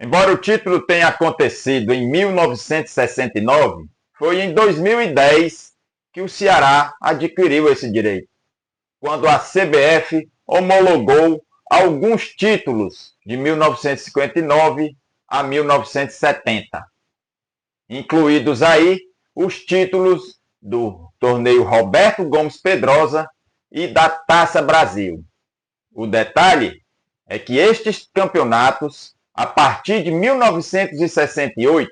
Embora o título tenha acontecido em 1969, foi em 2010 que o Ceará adquiriu esse direito, quando a CBF homologou alguns títulos de 1959 a 1970, incluídos aí os títulos do torneio Roberto Gomes Pedrosa e da Taça Brasil. O detalhe é que estes campeonatos, a partir de 1968,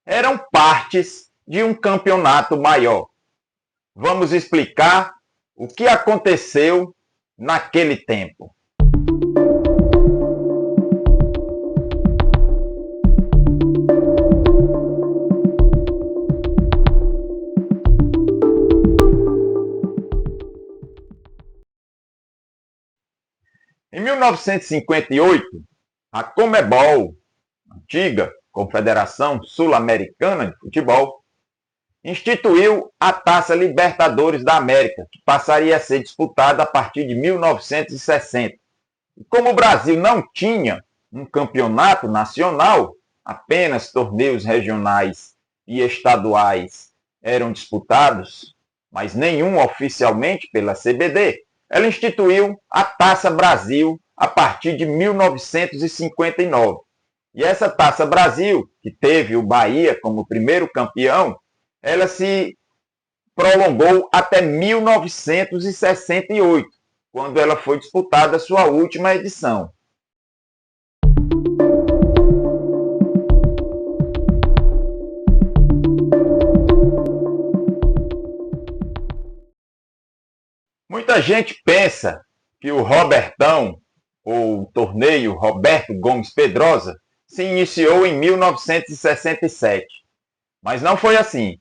eram partes de um campeonato maior. Vamos explicar o que aconteceu naquele tempo. Em 1958, a Conmebol, antiga Confederação Sul-Americana de Futebol, instituiu a Taça Libertadores da América, que passaria a ser disputada a partir de 1960. E como o Brasil não tinha um campeonato nacional, apenas torneios regionais e estaduais eram disputados, mas nenhum oficialmente pela CBD, ela instituiu a Taça Brasil a partir de 1959. E essa Taça Brasil, que teve o Bahia como primeiro campeão, ela se prolongou até 1968, quando ela foi disputada a sua última edição. Muita gente pensa que o Robertão, ou o torneio Roberto Gomes Pedrosa, se iniciou em 1967. Mas não foi assim.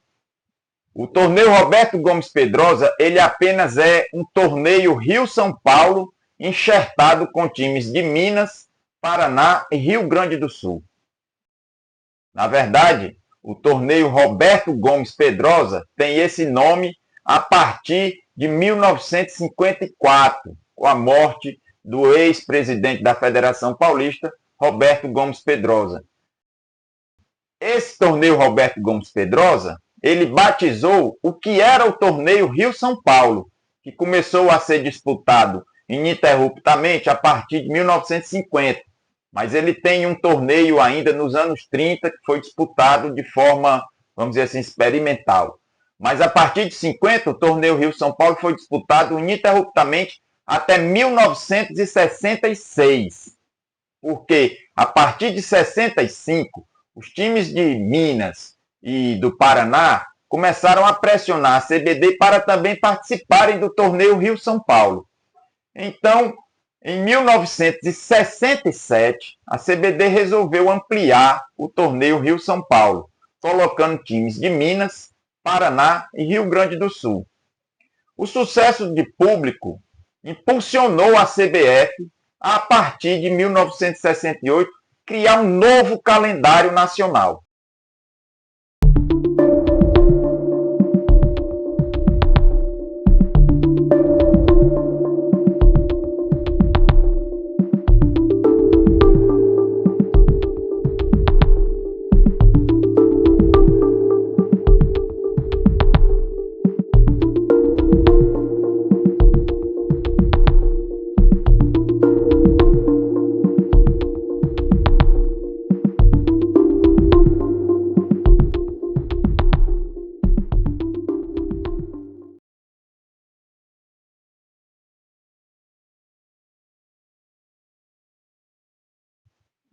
O torneio Roberto Gomes Pedrosa, ele apenas é um torneio Rio-São Paulo, enxertado com times de Minas, Paraná e Rio Grande do Sul. Na verdade, o torneio Roberto Gomes Pedrosa tem esse nome a partir de 1954, com a morte do ex-presidente da Federação Paulista, Roberto Gomes Pedrosa. Esse torneio Roberto Gomes Pedrosa, ele batizou o que era o torneio Rio-São Paulo, que começou a ser disputado ininterruptamente a partir de 1950. Mas ele tem um torneio ainda nos anos 30 que foi disputado de forma, vamos dizer assim, experimental. Mas a partir de 50, o torneio Rio-São Paulo foi disputado ininterruptamente até 1966. Porque a partir de 65, os times de Minas e do Paraná começaram a pressionar a CBD para também participarem do torneio Rio-São Paulo. Então, em 1967, a CBD resolveu ampliar o torneio Rio-São Paulo, colocando times de Minas, Paraná e Rio Grande do Sul. O sucesso de público impulsionou a CBF a partir de 1968 criar um novo calendário nacional.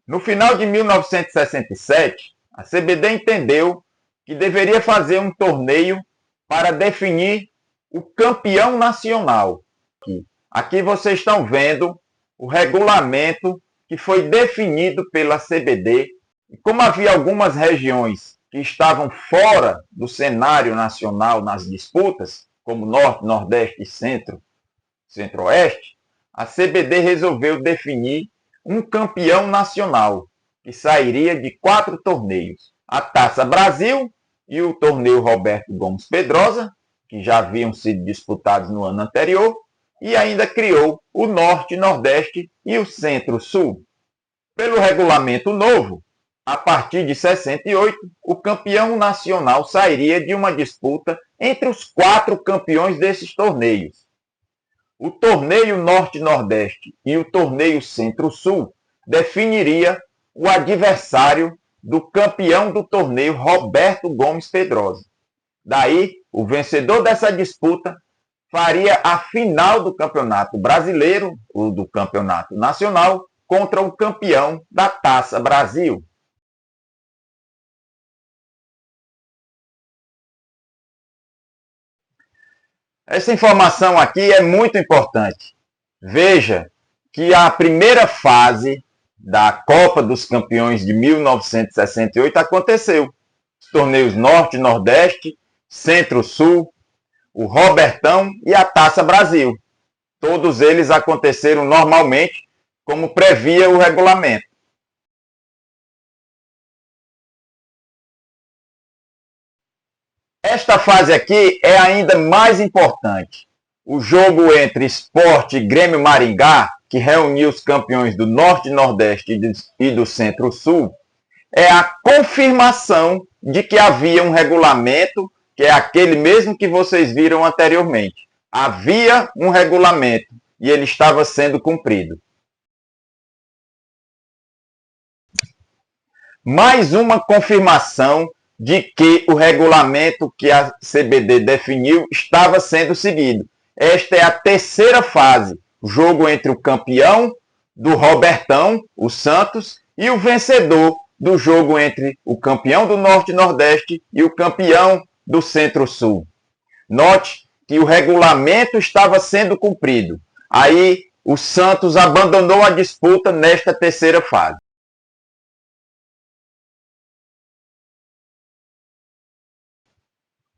No final de 1967, a CBD entendeu que deveria fazer um torneio para definir o campeão nacional. Aqui vocês estão vendo o regulamento que foi definido pela CBD. E como havia algumas regiões que estavam fora do cenário nacional nas disputas, como Norte, Nordeste e Centro-Oeste, a CBD resolveu definir um campeão nacional, que sairia de 4 torneios. A Taça Brasil e o torneio Roberto Gomes Pedrosa, que já haviam sido disputados no ano anterior, e ainda criou o Norte, Nordeste e o Centro-Sul. Pelo regulamento novo, A partir de 68, o campeão nacional sairia de uma disputa entre os 4 campeões desses torneios. O torneio Norte-Nordeste e o torneio Centro-Sul definiria o adversário do campeão do torneio Roberto Gomes Pedrosa. Daí, o vencedor dessa disputa faria a final do Campeonato Brasileiro, ou do Campeonato Nacional, contra o campeão da Taça Brasil. Essa informação aqui é muito importante. Veja que a primeira fase da Copa dos Campeões de 1968 aconteceu. Os torneios Norte, Nordeste, Centro-Sul, o Robertão e a Taça Brasil. Todos eles aconteceram normalmente, como previa o regulamento. Esta fase aqui é ainda mais importante. O jogo entre Sport e Grêmio Maringá, que reuniu os campeões do Norte, Nordeste e do Centro-Sul, é a confirmação de que havia um regulamento, que é aquele mesmo que vocês viram anteriormente. Havia um regulamento e ele estava sendo cumprido. Mais uma confirmação de que o regulamento que a CBD definiu estava sendo seguido. Esta é a terceira fase, o jogo entre o campeão do Robertão, o Santos, e o vencedor do jogo entre o campeão do Norte e Nordeste e o campeão do Centro-Sul. Note que o regulamento estava sendo cumprido. Aí o Santos abandonou a disputa nesta terceira fase.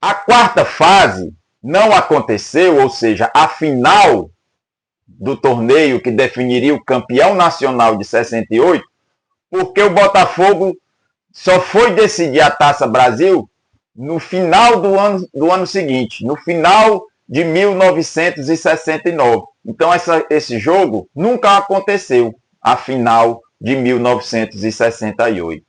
A quarta fase não aconteceu, ou seja, a final do torneio que definiria o campeão nacional de 68, porque o Botafogo só foi decidir a Taça Brasil no final do ano seguinte, no final de 1969. Então esse jogo nunca aconteceu, a final de 1968.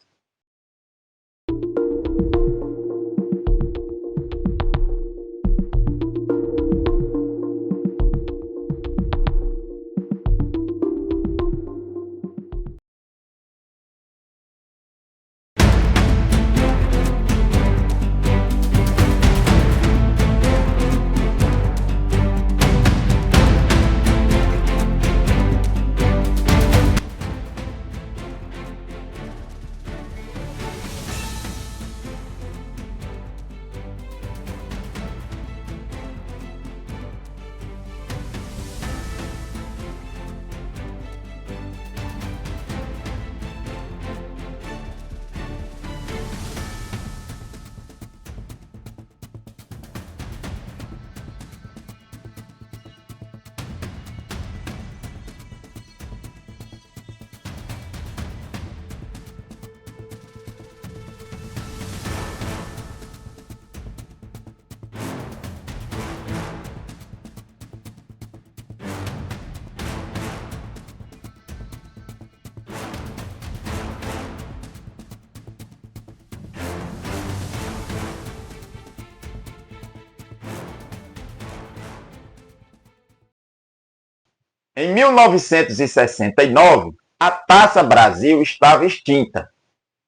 Em 1969, a Taça Brasil estava extinta.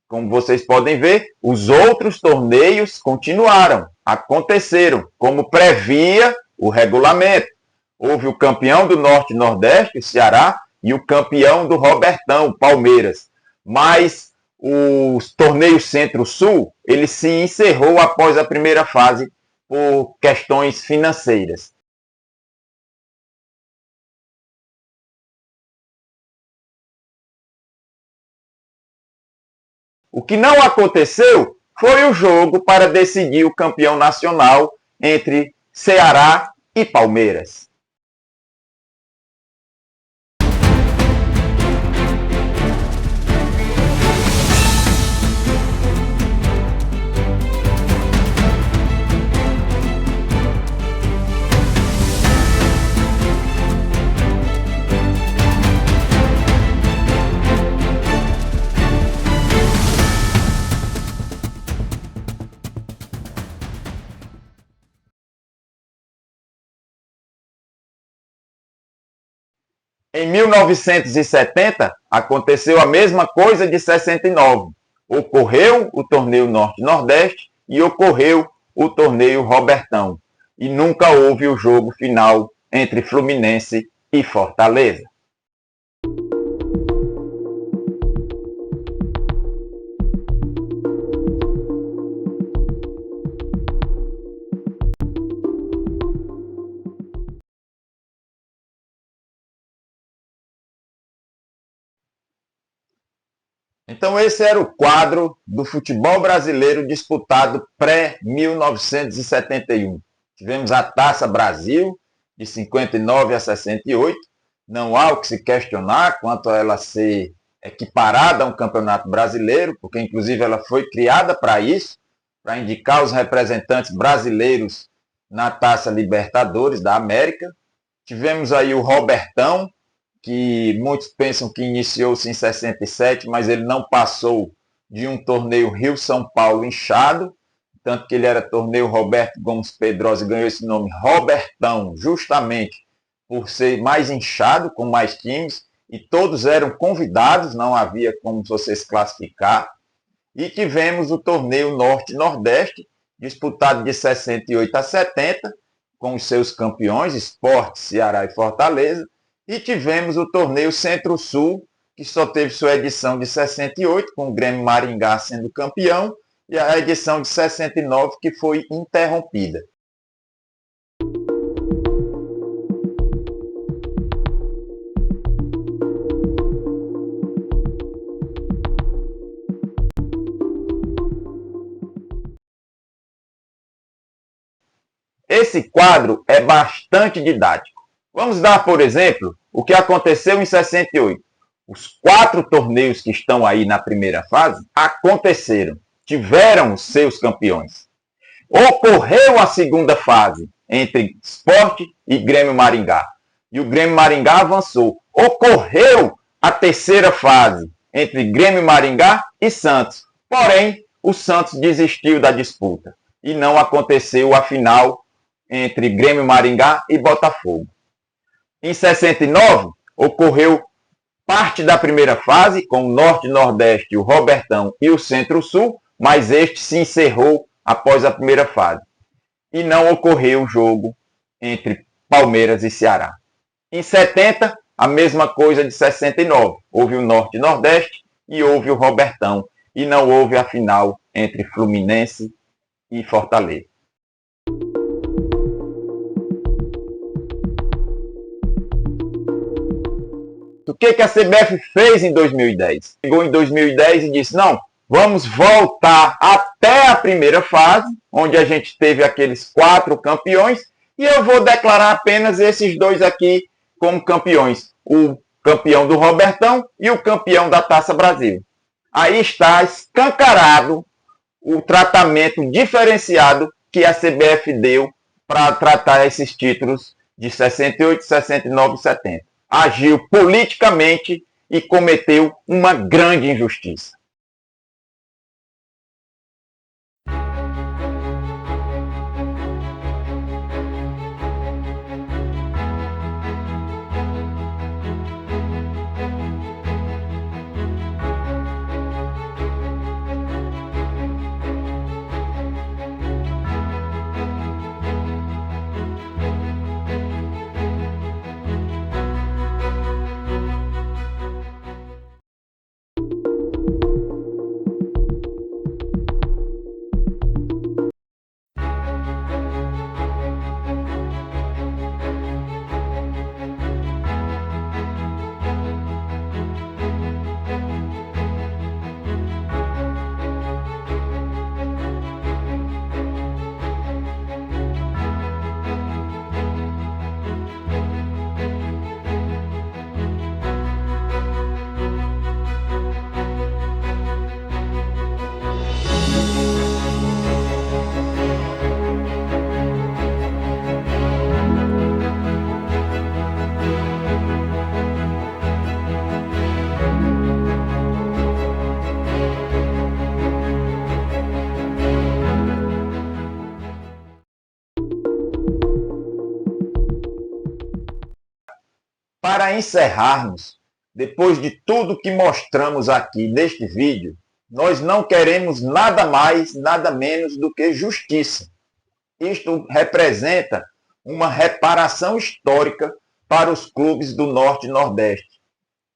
Como vocês podem ver, os outros torneios continuaram, aconteceram, como previa o regulamento. Houve o campeão do Norte e Nordeste, o Ceará, e o campeão do Robertão, Palmeiras. Mas o torneio Centro-Sul, ele se encerrou após a primeira fase por questões financeiras. O que não aconteceu foi o jogo para decidir o campeão nacional entre Ceará e Palmeiras. Em 1970, aconteceu a mesma coisa de 69. Ocorreu o torneio Norte-Nordeste e ocorreu o torneio Robertão. E nunca houve o jogo final entre Fluminense e Fortaleza. Então esse era o quadro do futebol brasileiro disputado pré-1971. Tivemos a Taça Brasil, de 59 a 68. Não há o que se questionar quanto a ela ser equiparada a um campeonato brasileiro, porque inclusive ela foi criada para isso, para indicar os representantes brasileiros na Taça Libertadores da América. Tivemos aí o Robertão, que muitos pensam que iniciou-se em 67, mas ele não passou de um torneio Rio-São Paulo inchado, tanto que ele era torneio Roberto Gomes Pedrosa e ganhou esse nome Robertão, justamente por ser mais inchado, com mais times, e todos eram convidados, não havia como você se classificar. E tivemos o torneio Norte-Nordeste, disputado de 68 a 70, com os seus campeões, Sport, Ceará e Fortaleza. E tivemos o torneio Centro-Sul, que só teve sua edição de 68, com o Grêmio Maringá sendo campeão, e a edição de 69, que foi interrompida. Esse quadro é bastante didático. Vamos dar, por exemplo, o que aconteceu em 68. Os 4 torneios que estão aí na primeira fase aconteceram, tiveram seus campeões. Ocorreu a segunda fase entre Sport e Grêmio Maringá. E o Grêmio Maringá avançou. Ocorreu a terceira fase entre Grêmio Maringá e Santos. Porém, o Santos desistiu da disputa. E não aconteceu a final entre Grêmio Maringá e Botafogo. Em 69, ocorreu parte da primeira fase, com o Norte, Nordeste, o Robertão e o Centro-Sul, mas este se encerrou após a primeira fase. E não ocorreu o jogo entre Palmeiras e Ceará. Em 70, a mesma coisa de 69. Houve o Norte e Nordeste e houve o Robertão. E não houve a final entre Fluminense e Fortaleza. O que a CBF fez em 2010? Chegou em 2010 e disse, não, vamos voltar até a primeira fase, onde a gente teve aqueles 4 campeões, e eu vou declarar apenas esses 2 aqui como campeões. O campeão do Robertão e o campeão da Taça Brasil. Aí está escancarado o tratamento diferenciado que a CBF deu para tratar esses títulos de 68, 69 e 70. Agiu politicamente e cometeu uma grande injustiça. para encerrarmos, depois de tudo que mostramos aqui neste vídeo, nós não queremos nada mais, nada menos do que justiça. Isto representa uma reparação histórica para os clubes do Norte e Nordeste,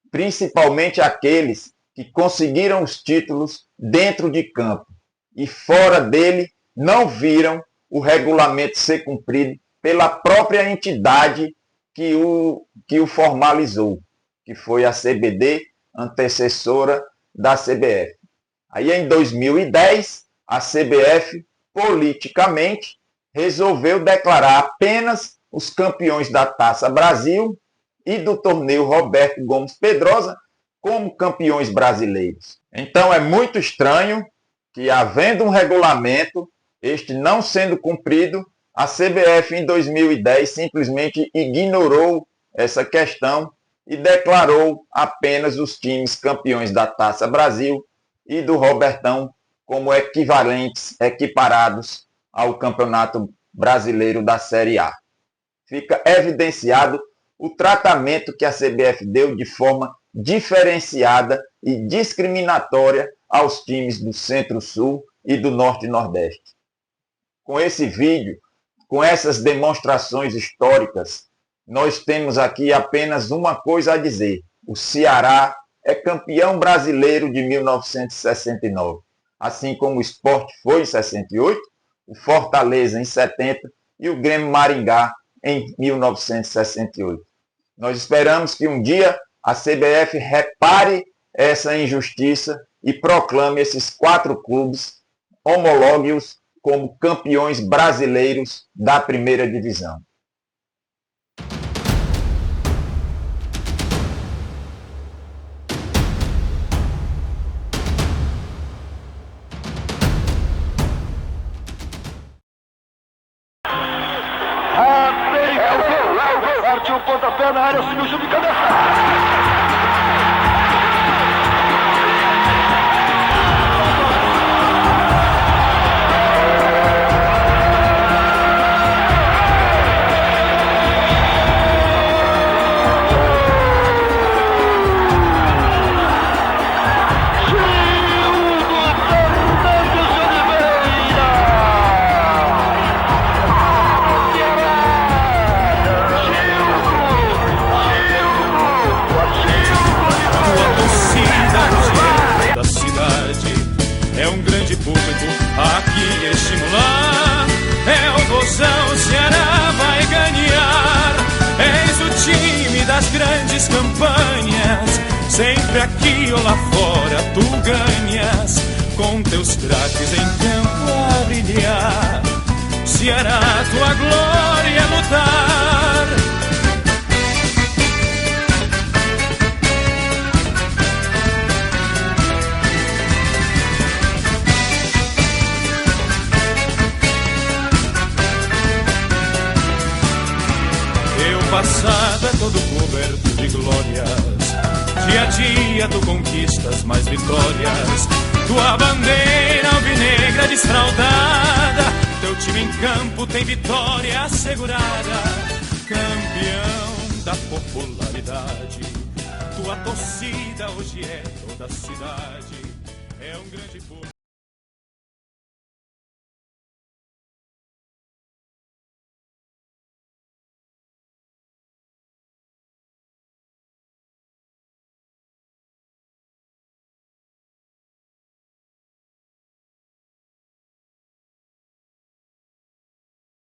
principalmente aqueles que conseguiram os títulos dentro de campo e fora dele não viram o regulamento ser cumprido pela própria entidade que o formalizou, que foi a CBD, antecessora da CBF. Aí em 2010, a CBF, politicamente, resolveu declarar apenas os campeões da Taça Brasil e do torneio Roberto Gomes Pedrosa como campeões brasileiros. Então é muito estranho que, havendo um regulamento, este não sendo cumprido, a CBF em 2010 simplesmente ignorou essa questão e declarou apenas os times campeões da Taça Brasil e do Robertão como equiparados ao Campeonato Brasileiro da Série A. Fica evidenciado o tratamento que a CBF deu de forma diferenciada e discriminatória aos times do Centro-Sul e do Norte e Nordeste. Com esse vídeo, com essas demonstrações históricas, nós temos aqui apenas uma coisa a dizer: o Ceará é campeão brasileiro de 1969, assim como o Sport foi em 68, o Fortaleza em 70 e o Grêmio Maringá em 1968. Nós esperamos que um dia a CBF repare essa injustiça e proclame esses 4 clubes, homologue-os como campeões brasileiros da primeira divisão. Partiu o pontapé na área, subiu o chute de cabeça. Aqui estimular, é o Vozão, Ceará vai ganhar. Eis o time das grandes campanhas, sempre aqui ou lá fora tu ganhas, com teus craques em campo a brilhar. Ceará, tua glória é lutar. Passado é todo coberto de glórias, dia a dia tu conquistas mais vitórias. Tua bandeira alvinegra desfraldada, teu time em campo tem vitória assegurada. Campeão da popularidade, tua torcida hoje é toda a cidade, é um grande povo.